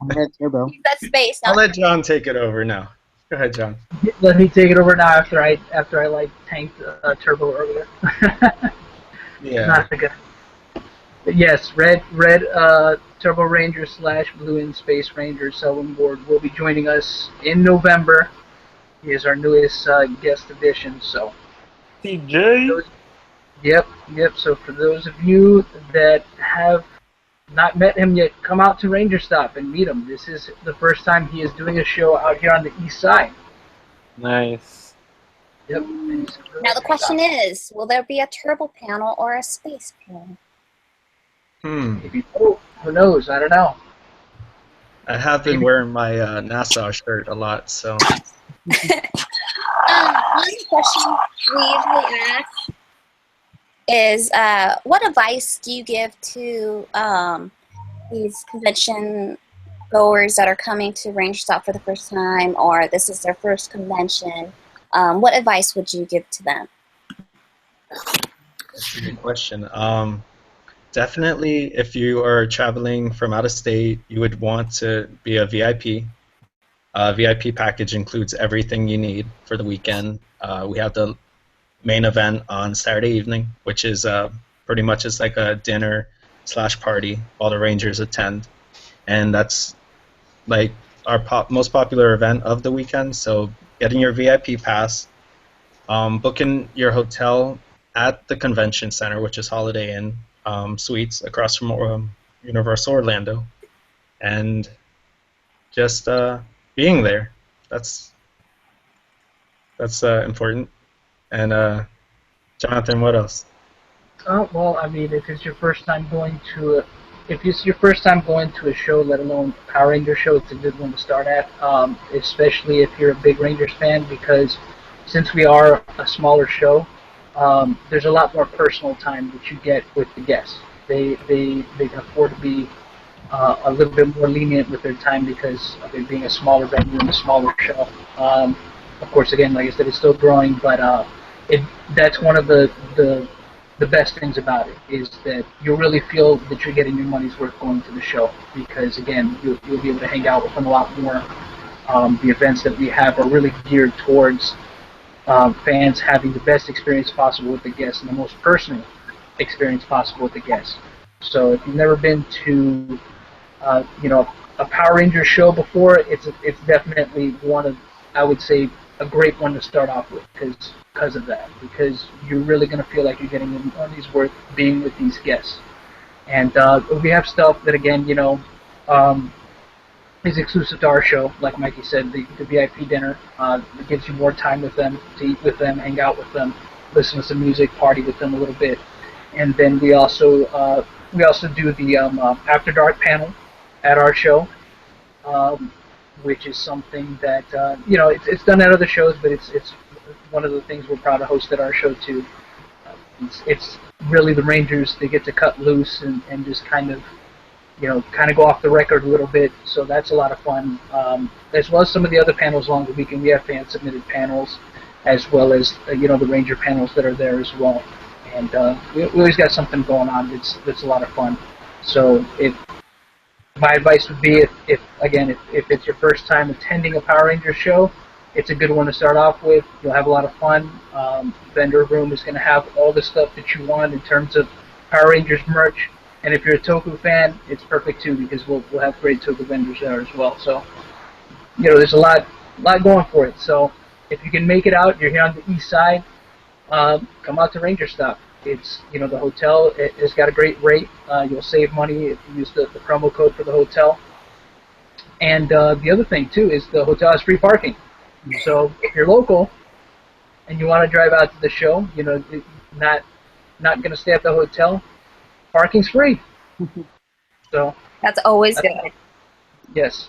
Speaker 6: Red Turbo.
Speaker 2: That's space.
Speaker 3: I'll
Speaker 2: Not
Speaker 3: let John take it over now. Go ahead, John.
Speaker 5: Let me take it over now after I like tanked Turbo earlier.
Speaker 3: Yeah.
Speaker 5: Not a good. But yes, red Turbo Ranger / blue in Space Ranger Selwyn Ward will be joining us in November. He is our newest guest addition. So.
Speaker 1: TJ.
Speaker 5: Yep. So for those of you that have not met him yet, come out to RangerStop and meet him. This is the first time he is doing a show out here on the east side.
Speaker 1: Nice.
Speaker 5: Yep.
Speaker 2: now the question is, will there be a turbo panel or a space panel?
Speaker 5: Maybe both. Who knows? I don't know.
Speaker 3: I have been wearing my NASA shirt a lot, so.
Speaker 2: One question we usually ask is, what advice do you give to these convention goers that are coming to RangerStop for the first time, or this is their first convention? What advice would you give to them?
Speaker 3: That's a good question. Definitely, if you are traveling from out of state, you would want to be a VIP. VIP package includes everything you need for the weekend. We have the main event on Saturday evening, which is pretty much just like a dinner / party. All the Rangers attend, and that's like our most popular event of the weekend. So getting your VIP pass, booking your hotel at the convention center, which is Holiday Inn Suites across from Universal Orlando, and just being there. That's important. And Jonathan, what else?
Speaker 5: Well, I mean, if it's your first time going to if it's your first time going to a show, let alone a Power Ranger show, it's a good one to start at. Especially if you're a big Rangers fan, because since we are a smaller show, there's a lot more personal time that you get with the guests. They can afford to be a little bit more lenient with their time because of it being a smaller venue and a smaller show. Of course, again, like I said, it's still growing, but it that's one of the best things about it is that you really feel that you're getting your money's worth going to the show because again, you'll be able to hang out with them a lot more. The events that we have are really geared towards fans having the best experience possible with the guests and the most personal experience possible with the guests. So if you've never been to a Power Rangers show before, it's definitely one of, I would say, a great one to start off with because of that. Because you're really going to feel like you're getting your money's worth being with these guests. And we have stuff that, again, is exclusive to our show. Like Mikey said, the VIP dinner gives you more time with them, to eat with them, hang out with them, listen to some music, party with them a little bit. And then we also do the After Dark panel at our show, which is something that it's done at other shows, but it's one of the things we're proud to host at our show too. It's really the Rangers, they get to cut loose and just kind of go off the record a little bit, so that's a lot of fun. As well as some of the other panels along the weekend, we have fan submitted panels, as well as the Ranger panels that are there as well. And we always got something going on that's a lot of fun. So my advice would be if it's your first time attending a Power Rangers show, it's a good one to start off with. You'll have a lot of fun. Vendor room is going to have all the stuff that you want in terms of Power Rangers merch. And if you're a Toku fan, it's perfect too because we'll have great Toku vendors there as well. So there's a lot going for it. So if you can make it out, you're here on the east side. Come out to RangerStop. It's the hotel has got a great rate. You'll save money if you use the promo code for the hotel. And the other thing too is the hotel has free parking. So if you're local and you want to drive out to the show, not going to stay at the hotel, parking's free. So
Speaker 2: That's always good.
Speaker 5: Yes.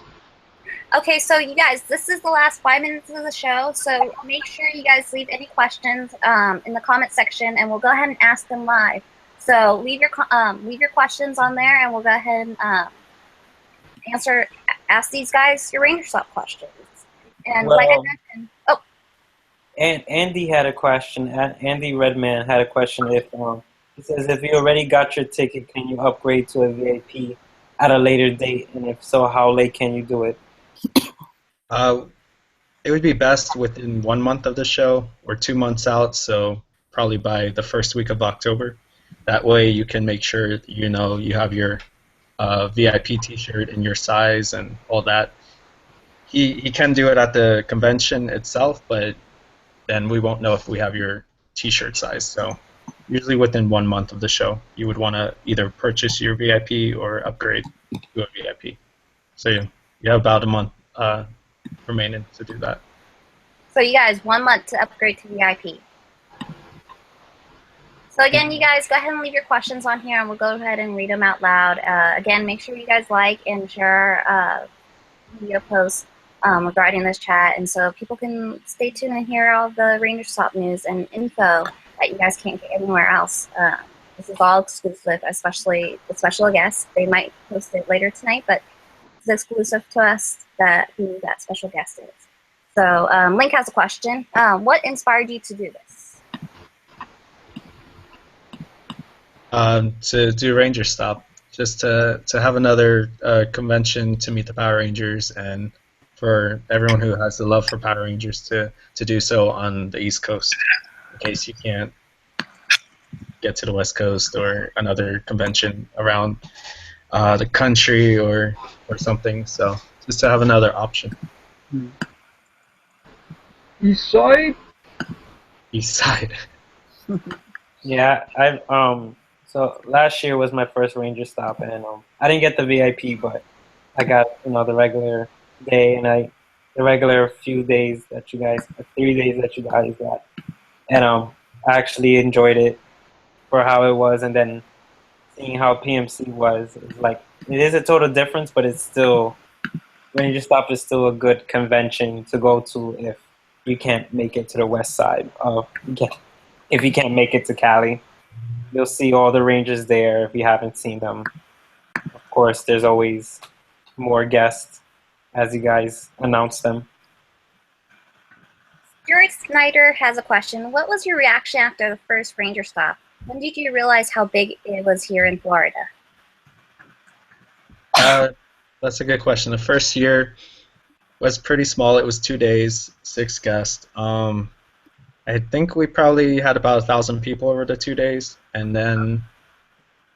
Speaker 2: Okay, so you guys, this is the last 5 minutes of the show, so make sure you guys leave any questions in the comment section, and we'll go ahead and ask them live. So leave your questions on there, and we'll go ahead and ask these guys your RangerStop questions. And like I mentioned,
Speaker 1: And Andy had a question. Andy Redman had a question. He says, if you already got your ticket, can you upgrade to a VIP at a later date? And if so, how late can you do it?
Speaker 3: It would be best within 1 month of the show or 2 months out, so probably by the first week of October. That way you can make sure you have your VIP T-shirt in your size and all that. He can do it at the convention itself, but then we won't know if we have your T-shirt size. So usually within 1 month of the show, you would want to either purchase your VIP or upgrade to a VIP. So you have about a month remaining to do that.
Speaker 2: so you guys, 1 month to upgrade to VIP. So again, you guys, go ahead and leave your questions on here, and we'll go ahead and read them out loud. Again, make sure you guys like and share video posts regarding this chat, and so people can stay tuned and hear all the RangerStop news and info that you guys can't get anywhere else. This is all exclusive, especially the special guests. They might post it later tonight, but it's exclusive to us who that special guest is. So Link has a question. What inspired you to do this?
Speaker 3: To do RangerStop, just to have another convention to meet the Power Rangers, and for everyone who has the love for Power Rangers to do so on the East Coast, in case you can't get to the West Coast or another convention around the country or something. So just to have another option.
Speaker 5: East side.
Speaker 3: East side.
Speaker 1: Yeah, so last year was my first RangerStop, and I didn't get the VIP, but I got the regular day and the regular few days that you guys, 3 days that you guys got, and I actually enjoyed it for how it was, and then seeing how PMC was. It's like it is a total difference, but it's still RangerStop is still a good convention to go to if you can't make it to the west side. If you can't make it to Cali, you'll see all the Rangers there if you haven't seen them. Of course, there's always more guests as you guys announce them.
Speaker 2: Stuart Snyder has a question. What was your reaction after the first Ranger stop? When did you realize how big it was here in Florida?
Speaker 3: That's a good question. The first year was pretty small. It was 2 days, 6 guests. I think we probably had about 1,000 people over the 2 days, and then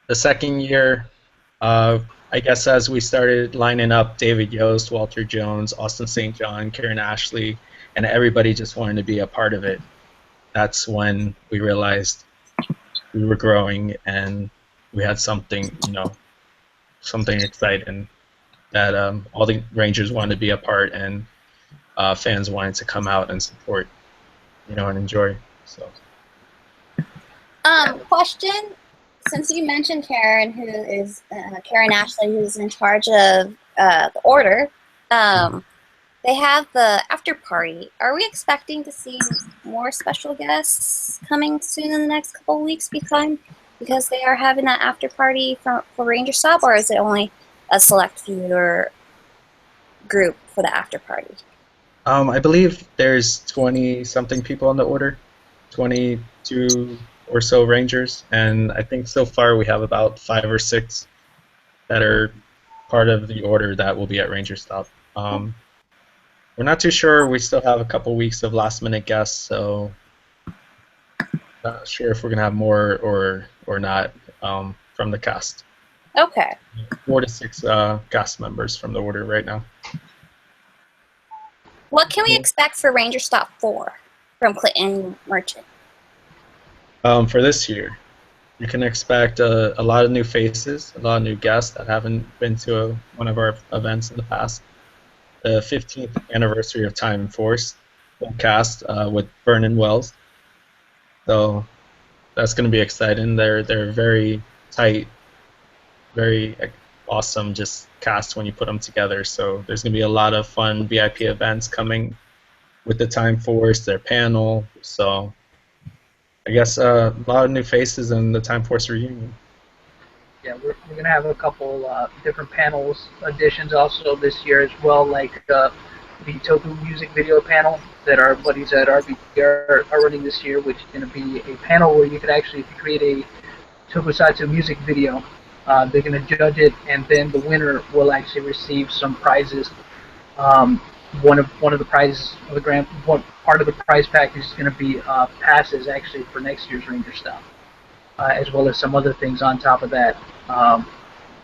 Speaker 3: the second year, I guess as we started lining up David Yost, Walter Jones, Austin St. John, Karen Ashley, and everybody just wanted to be a part of it, that's when we realized we were growing and we had something, something exciting that all the Rangers wanted to be a part, and fans wanted to come out and support, and enjoy. So.
Speaker 2: Question. Since you mentioned Karen, who is Karen Ashley, who's in charge of the order, they have the after party. Are we expecting to see more special guests coming soon in the next couple of weeks because they are having that after party for RangerStop, or is it only a select few or group for the after party?
Speaker 3: I believe there's 20-something people on the order, 22 or so Rangers, and I think so far we have about 5 or 6 that are part of the order that will be at RangerStop. We're not too sure. We still have a couple weeks of last-minute guests, so not sure if we're gonna have more or not from the cast.
Speaker 2: Okay.
Speaker 3: 4 to 6 cast members from the order right now.
Speaker 2: What can we expect for RangerStop 4 from Clinton Merchant?
Speaker 3: For this year, you can expect a lot of new faces, a lot of new guests that haven't been to one of our events in the past. The 15th anniversary of Time and Force will cast with Vernon Wells. So that's going to be exciting. They're very tight, very awesome just cast when you put them together. So there's going to be a lot of fun VIP events coming with the Time Force, their panel. So I guess a lot of new faces in the Time Force reunion.
Speaker 5: Yeah, we're going to have a couple different panels additions also this year as well, like the Toku music video panel that our buddies at RBT are running this year, which is going to be a panel where you could actually, if you create a tokusatsu music video, they're going to judge it, and then the winner will actually receive some prizes. One of the prizes of one part of the prize package is going to be passes actually for next year's RangerStop, as well as some other things on top of that that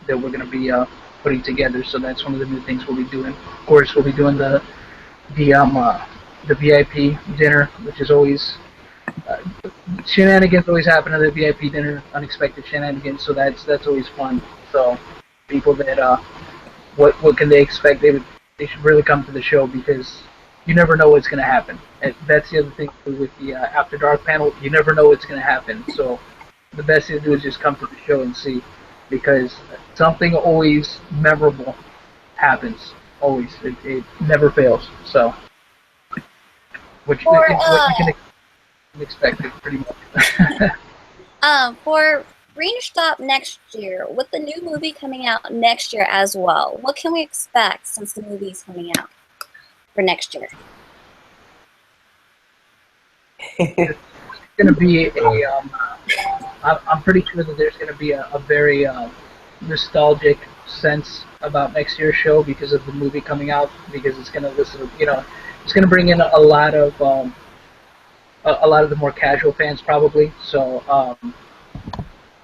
Speaker 5: we're going to be putting together. So that's one of the new things we'll be doing. Of course, we'll be doing the VIP dinner, which is always shenanigans always happen at the VIP dinner, unexpected shenanigans. So that's always fun. So people that what can they expect? They should really come to the show because you never know what's going to happen. And that's the other thing with the After Dark panel. You never know what's going to happen. So the best thing to do is just come to the show and see, because something always memorable happens. Always. It never fails. So what you can expect it pretty much.
Speaker 2: For RangerStop next year, with the new movie coming out next year as well, what can we expect since the movie is coming out for next year?
Speaker 5: It's going to be I'm pretty sure that there's going to be a very nostalgic sense about next year's show because of the movie coming out, because it's going to it's going to bring in a lot of the more casual fans probably. So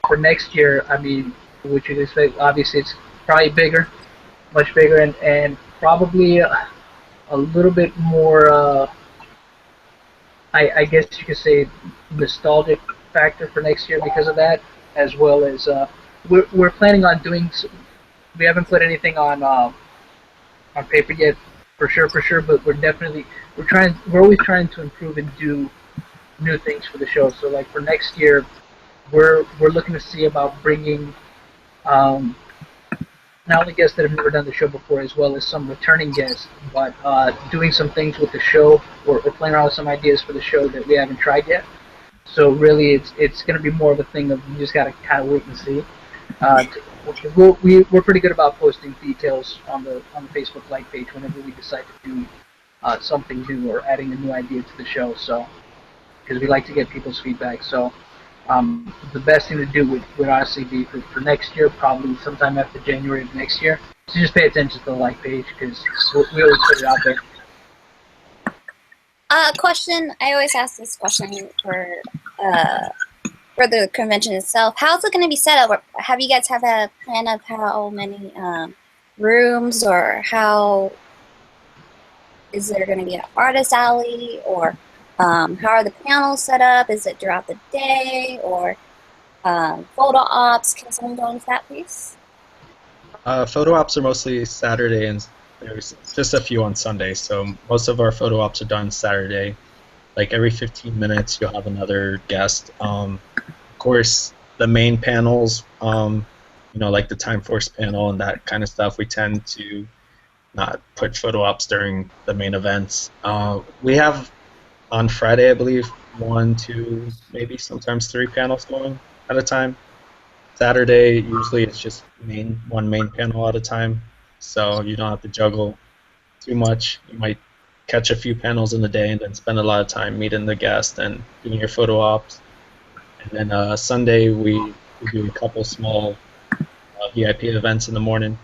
Speaker 5: for next year, I mean, what you expect, obviously it's probably bigger, much bigger, and probably a little bit more, I guess you could say, nostalgic factor for next year because of that, as well as we're planning on doing. We haven't put anything on paper yet, for sure, but we're always trying to improve and do new things for the show. So like for next year, we're looking to see about bringing Um, not only guests that have never done the show before, as well as some returning guests, but doing some things with the show or playing around with some ideas for the show that we haven't tried yet. So really, it's going to be more of a thing of you just got to kind of wait and see. We're pretty good about posting details on the Facebook like page whenever we decide to do something new or adding a new idea to the show. So because we like to get people's feedback. So the best thing to do would honestly be for next year, probably sometime after January of next year. So just pay attention to the like page because we always put it out there.
Speaker 2: Question. I always ask this question for the convention itself. How's it going to be set up? Have you guys have a plan of how many rooms, or how is there going to be an artist alley, or how are the panels set up? Is it throughout the day, or photo ops? Can someone go into that, please?
Speaker 3: Photo ops are mostly Saturday, and there's just a few on Sunday. So most of our photo ops are done Saturday. Like every 15 minutes, you'll have another guest. Of course, the main panels, like the Time Force panel and that kind of stuff, we tend to not put photo ops during the main events. We have on Friday, I believe, 1, 2, maybe sometimes 3 panels going at a time. Saturday, usually it's just one main panel at a time, so you don't have to juggle too much. You might catch a few panels in the day and then spend a lot of time meeting the guest and doing your photo ops. And then Sunday, we do a couple small VIP events in the morning.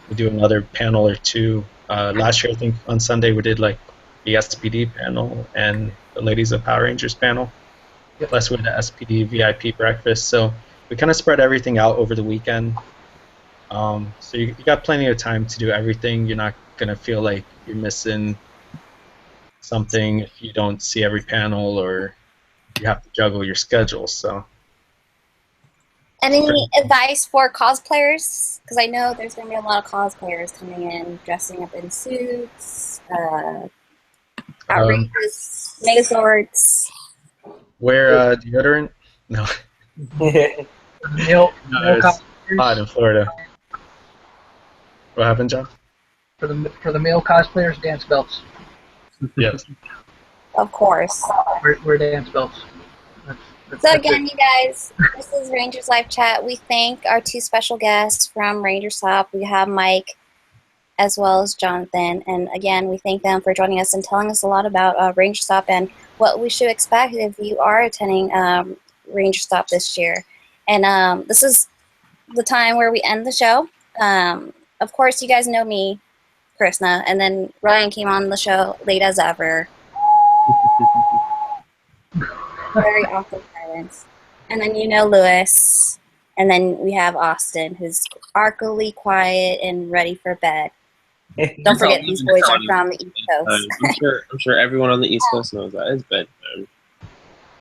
Speaker 3: We do another panel or two. Last year, I think on Sunday, we did like the SPD panel and the Ladies of Power Rangers panel.
Speaker 5: Yep.
Speaker 3: Plus, we had the SPD VIP breakfast. So we kind of spread everything out over the weekend. So you got plenty of time to do everything. You're not going to feel like you're missing something if you don't see every panel or you have to juggle your schedule. So.
Speaker 2: Any advice for cosplayers? Because I know there's going to be a lot of cosplayers coming in, dressing up in suits, outrageous megazords.
Speaker 3: Wear deodorant? No.
Speaker 5: Male
Speaker 3: It's hot in Florida. What happened, John?
Speaker 5: For the male cosplayers, dance belts.
Speaker 3: Yes.
Speaker 2: Of course.
Speaker 5: Wear dance belts.
Speaker 2: So again, you guys, this is Rangers Live Chat. We thank our 2 special guests from RangerStop. We have Mike as well as Jonathan. And again, we thank them for joining us and telling us a lot about RangerStop and what we should expect if you are attending RangerStop this year. And this is the time where we end the show. Of course, you guys know me, Krishna, and then Ryan came on the show late as ever. Very awkward silence. And then you know Lewis. And then we have Austin, who's arcally quiet and ready for bed. Don't forget, these boys are from the East Coast.
Speaker 7: I'm sure everyone on the East Coast knows that. It's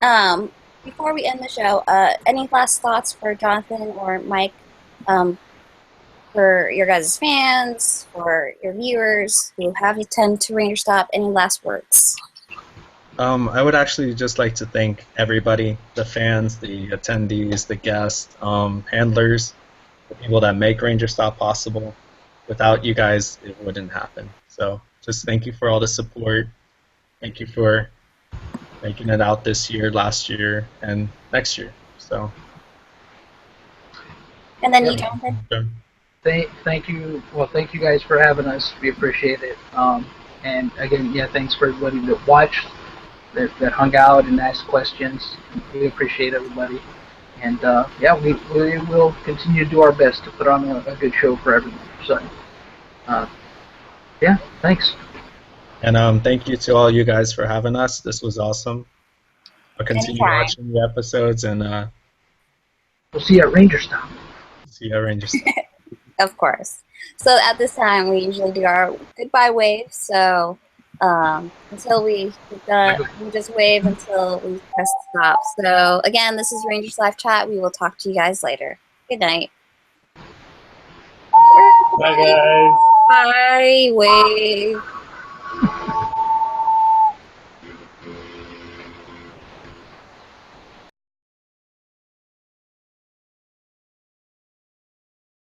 Speaker 7: bedtime.
Speaker 2: Before we end the show, any last thoughts for Jonathan or Mike, for your guys' fans, for your viewers who have attended to RangerStop? Any last words?
Speaker 3: I would actually just like to thank everybody, the fans, the attendees, the guests, handlers, the people that make RangerStop possible. Without you guys, it wouldn't happen. So just thank you for all the support. Thank you for making it out this year, last year, and next year. So.
Speaker 2: And then you, Jonathan?
Speaker 5: Thank you. Well, thank you guys for having us. We appreciate it. And again, yeah, thanks for everybody that watched, that hung out and asked questions. We appreciate everybody. And yeah, we will continue to do our best to put on a good show for everyone. So, yeah, thanks.
Speaker 3: And thank you to all you guys for having us. This was awesome. I'll continue watching the episodes, and
Speaker 5: we'll see you at RangerStop.
Speaker 3: See you at RangerStop.
Speaker 2: Of course. So at this time, we usually do our goodbye wave. So until we just wave until we press stop. So again, this is Rangers Live Chat. We will talk to you guys later. Good night.
Speaker 1: Bye, guys.
Speaker 2: Bye. Wave.